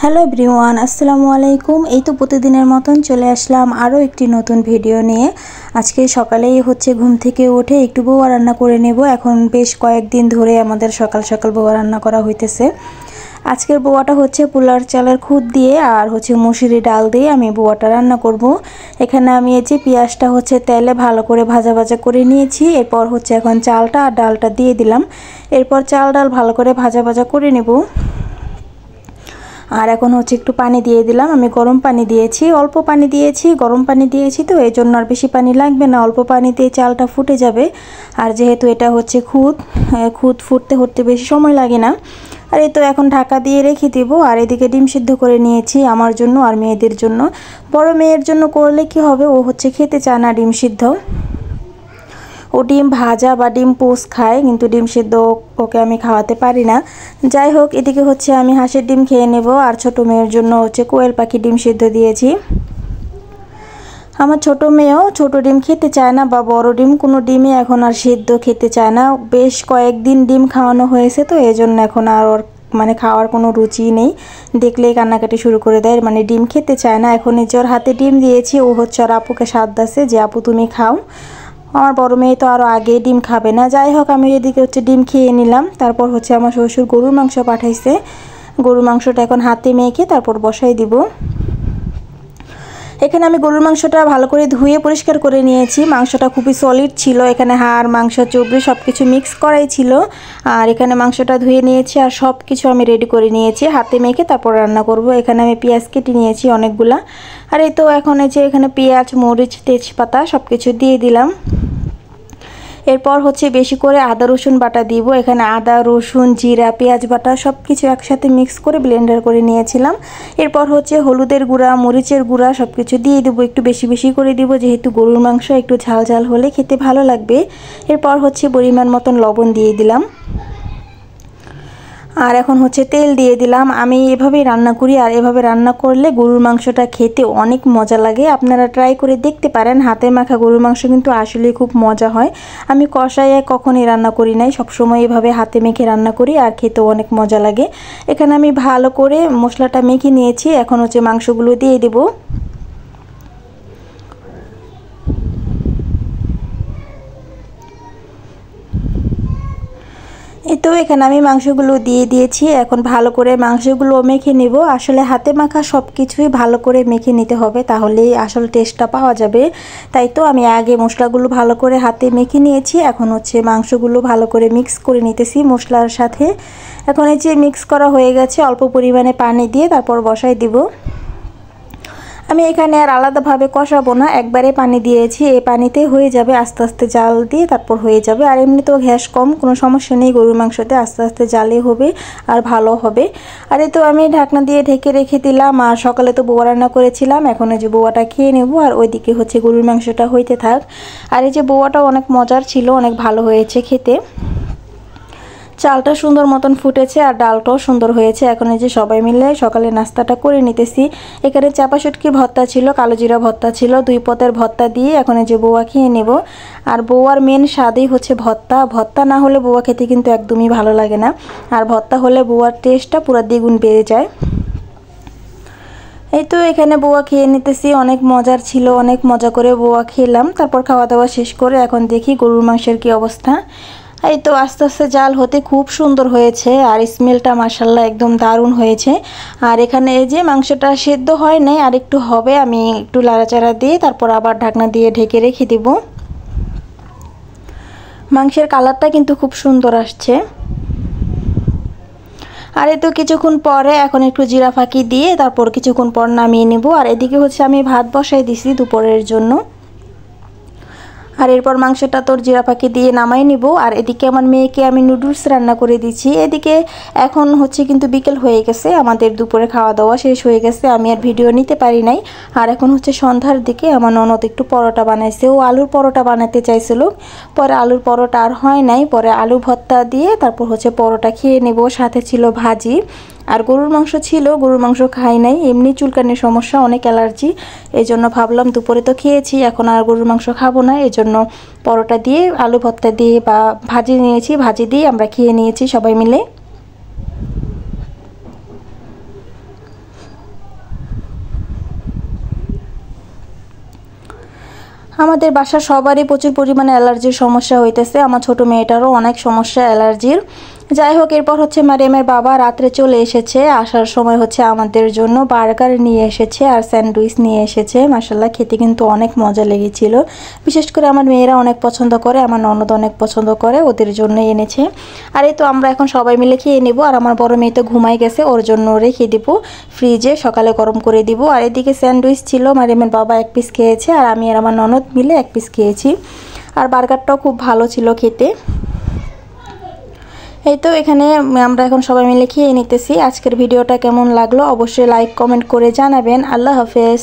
Hello everyone, আসসালামু আলাইকুম। এই তো প্রতিদিনের মতন চলে আসলাম আরও একটি নতুন ভিডিও নিয়ে। আজকে সকালেই ঘুম থেকে উঠে একটু বউয়া রান্না করে নেব। এখন বেশ কয়েকদিন ধরে আমাদের সকাল সকাল বউয়া রান্না করা হইতেছে। আজকের বউয়াটা পোলার চালের খুদ দিয়ে আর মুসুরি ডাল দিয়ে আমি বউয়াটা রান্না করব। এখানে আমি পেঁয়াজটা তেলে ভালো করে ভাজা ভাজা করে নিয়েছি। এরপর এখন চালটা আর ডালটা দিয়ে দিলাম। এরপর চাল ডাল ভালো করে ভাজা ভাজা করে নেব। আর এখন একটু পানি দিয়ে দিলাম। আমি গরম পানি দিয়েছি, অল্প পানি দিয়েছি, গরম পানি দিয়েছি, তো এই জন্য আর বেশি পানি লাগবে না, অল্প পানিতে চালটা ফুটে যাবে। আর যেহেতু এটা খুদ ফুটতে হতে বেশি সময় লাগে না। আর এই তো এখন ঢাকা দিয়ে রেখে দেবো। আর এদিকে ডিম সিদ্ধ করে নিয়েছি আমার জন্য আর মেয়েদের জন্য। বড় মেয়ের জন্য করলে কি হবে, ও খেতে চায় না ডিম সিদ্ধ। ও ডিম ভাজা বা ডিম পোস্ট খায়, কিন্তু ডিম সিদ্ধ ওকে আমি খাওয়াতে পারি না। যাই হোক, এদিকে আমি হাঁসের ডিম খেয়ে নেব। আর ছোট মেয়ের জন্য কোয়েল পাখি ডিম সিদ্ধ দিয়েছি। আমার ছোট মেয়েও ছোট ডিম খেতে চায় না, বা বড় ডিম, কোনো ডিমই এখন আর সিদ্ধ খেতে চায় না। বেশ কয়েকদিন ডিম খাওয়ানো হয়েছে, তো এই জন্য এখন আর ওর খাওয়ার কোনো রুচি নেই। দেখলেই কান্নাকাটি শুরু করে দেয়, ডিম খেতে চায় না। এখন ওর হাতে ডিম দিয়েছি, ও আর আপুকে সাথ দিচ্ছে যে আপু তুমি খাও। আমার বড় মেয়ে তো আরও আগে ডিম খাবে না। যাই হোক, আমি এদিকে ডিম খেয়ে নিলাম। তারপর আমার শ্বশুর গরুর মাংস পাঠাইছে। গরুর মাংসটা এখন হাতে মেখে তারপর বসাই দিব। এখানে আমি গরুর মাংসটা ভালো করে ধুয়ে পরিষ্কার করে নিয়েছি। মাংসটা খুবই সলিড ছিল, এখানে হাড় মাংস চর্বি সব কিছু মিক্স করাই ছিল। আর এখানে মাংসটা ধুয়ে নিয়েছি আর সব কিছু আমি রেডি করে নিয়েছি, হাতে মেখে তারপর রান্না করব। এখানে আমি পেঁয়াজ কেটে নিয়েছি অনেকগুলা। আর এই তো এখন এখানে পেঁয়াজ, মরিচ, তেজপাতা সব কিছু দিয়ে দিলাম। এরপর বেশি করে আদা রসুন বাটা দিব। এখানে আদা রসুন জিরা পেঁয়াজ বাটা সব কিছু একসাথে মিক্স করে ব্লেন্ডার করে নিয়েছিলাম। এরপর হলুদের গুঁড়া, মরিচের গুঁড়া সব কিছু দিয়ে দেবো, একটু বেশি বেশি করে দিব, যেহেতু গরুর মাংস একটু ঝাল ঝাল হলে খেতে ভালো লাগবে। এরপর পরিমাণ মতন লবণ দিয়ে দিলাম। আর এখন তেল দিয়ে দিলাম। আমি এভাবেই রান্না করি, আর এভাবে রান্না করলে গরুর মাংসটা খেতে অনেক মজা লাগে। আপনারা ট্রাই করে দেখতে পারেন। হাতে মাখা গরুর মাংস কিন্তু আসলে খুব মজা হয়। আমি কষাইয়ে কখনই রান্না করি নাই, সবসময় এভাবে হাতে মেখে রান্না করি, আর খেতেও অনেক মজা লাগে। এখানে আমি ভালো করে মশলাটা মেখে নিয়েছি। এখন মাংসগুলো দিয়ে দেবো। এই তো এখানে আমি মাংসগুলো দিয়ে দিয়েছি। এখন ভালো করে মাংসগুলো মেখে নেব। আসলে হাতে মাখা সব কিছুই ভালো করে মেখে নিতে হবে, তাহলেই আসল টেস্টটা পাওয়া যাবে। তাই তো আমি আগে মশলাগুলো ভালো করে হাতে মেখে নিয়েছি। এখন মাংসগুলো ভালো করে মিক্স করে নিতেছি মশলার সাথে। এখন মিক্স করা হয়ে গেছে, অল্প পরিমাণে পানি দিয়ে তারপর বসাই দিব। আমি এখানে আর আলাদাভাবে কষাবো না, একবারে পানি দিয়েছি, এই পানিতেই হয়ে যাবে। আস্তে আস্তে জাল দিয়ে তারপর হয়ে যাবে। আর এমনিতেও গ্যাস কম, কোনো সমস্যা নেই। গরুর মাংসতে আস্তে আস্তে জালে হবে আর ভালো হবে। আর এই তো আমি ঢাকনা দিয়ে ঢেকে রেখে দিলাম। আর সকালে তো বউয়া রান্না করেছিলাম, এখন বউয়াটা খেয়ে নেব। আর ওইদিকে গরুর মাংসটা হইতে থাক। আর এই বউয়াটাও অনেক মজার ছিল, অনেক ভালো হয়েছে খেতে। চালটা সুন্দর মতন ফুটেছে আর ডালটাও সুন্দর হয়েছে। এখন সবাই মিলে সকালে নাস্তাটা করে নিতেছি। এখানে চাপা শুটকির ভর্তা ছিল, কালো জিরা ভর্তা ছিল, 2 পদের ভর্তা দিয়ে এখন বউয়া খেয়ে নেব। আর বউয়ার মেন স্বাদই ভর্তা। ভর্তা না হলে বউয়া খেতে কিন্তু একদমই ভালো লাগে না, আর ভর্তা হলে বউয়ার টেস্টটা পুরো দ্বিগুণ বেড়ে যায়। এই তো এখানে বউয়া খেয়ে নিতেছি, অনেক মজার ছিল, অনেক মজা করে বউয়া খেলাম। তারপর খাওয়া দাওয়া শেষ করে এখন দেখি গরুর মাংসের কি অবস্থা। এই তো আস্তে আস্তে জাল হতে খুব সুন্দর হয়েছে, আর স্মেলটা মাশাআল্লাহ একদম দারুণ হয়েছে। আর এখানে মাংসটা সেদ্ধ হয় নাই, আর একটু হবে, আমি একটু লাড়াচাড়া দিয়ে তারপর আবার ঢাকনা দিয়ে ঢেকে রেখে দেব। মাংসের কালারটা কিন্তু খুব সুন্দর আসছে। আর এই তো কিছুক্ষণ পরে এখন একটু জিরা ফাঁকি দিয়ে তারপর কিছুক্ষণ পর নামিয়ে নেব। আর এদিকে আমি ভাত বসাই দিছি দুপুরের জন্য। আর এরপর মাংসটা তোর জিরা পাখি দিয়ে নামাই নিব। আর এদিকে আমার মেয়েকে আমি নুডলস রান্না করে দিচ্ছি। এদিকে এখন কিন্তু বিকেল হয়ে গেছে, আমাদের দুপুরে খাওয়া দাওয়া শেষ হয়ে গেছে। আমি আর ভিডিও নিতে পারি নাই। আর এখন সন্ধ্যার দিকে আমার ননদ একটু পরোটা বানাইছে। ও আলুর পরোটা বানাতে চাইছিল, পরে আলুর পরোটা আর হয় নাই, পরে আলু ভর্তা দিয়ে তারপর পরোটা খেয়ে নেব। সাথে ছিল ভাজি। আর গরুর মাংস ছিল, গরুর মাংস খাই নাই, এমনি চুলকানির সমস্যা, অনেক অ্যালার্জি, এই জন্য ভাবলাম দুপুরে তো খেয়েছি, এখন আর গরুর মাংস খাবো না। এই জন্য পরোটা দিয়ে আলু ভর্তা দিয়ে বা ভাজি নিয়েছি, ভাজি দিয়ে আমরা খেয়ে নিয়েছি সবাই মিলে। আমাদের বাসার সবারই প্রচুর পরিমাণে অ্যালার্জির সমস্যা হইতেছে, আমার ছোট মেয়েটারও অনেক সমস্যা অ্যালার্জির। যাই হোক, এরপর হচ্ছে মারিয়ামের বাবা রাত্রে চলে এসেছে, আসার সময় হচ্ছে আমাদের জন্য বার্গার নিয়ে এসেছে আর স্যান্ডউইচ নিয়ে এসেছে। মাশাআল্লাহ খেতে কিন্তু অনেক মজা লেগেছিল, বিশেষ করে আমার মেয়েরা অনেক পছন্দ করে, আমার ননদ অনেক পছন্দ করে, ওদের জন্য এনেছে। আর এই তো আমরা এখন সবাই মিলে খেয়ে নেব। আর আমার বড় মেয়ে তো ঘুমাই গেছে, ওর জন্য রেখে দিব ফ্রিজে, সকালে গরম করে দিব। আর এদিকে স্যান্ডউইচ ছিল, মারিয়ামের বাবা এক পিস খেয়েছে আর আমি আর আমার ননদ মিলে এক পিস খেয়েছি। আর বার্গারটাও খুব ভালো ছিল খেতে। এই তো এখানে আমরা এখন সবাই মিলে খেয়ে নিতেছি। আজকের ভিডিওটা কেমন লাগলো অবশ্যই লাইক কমেন্ট করে জানাবেন। আল্লাহ হাফেজ।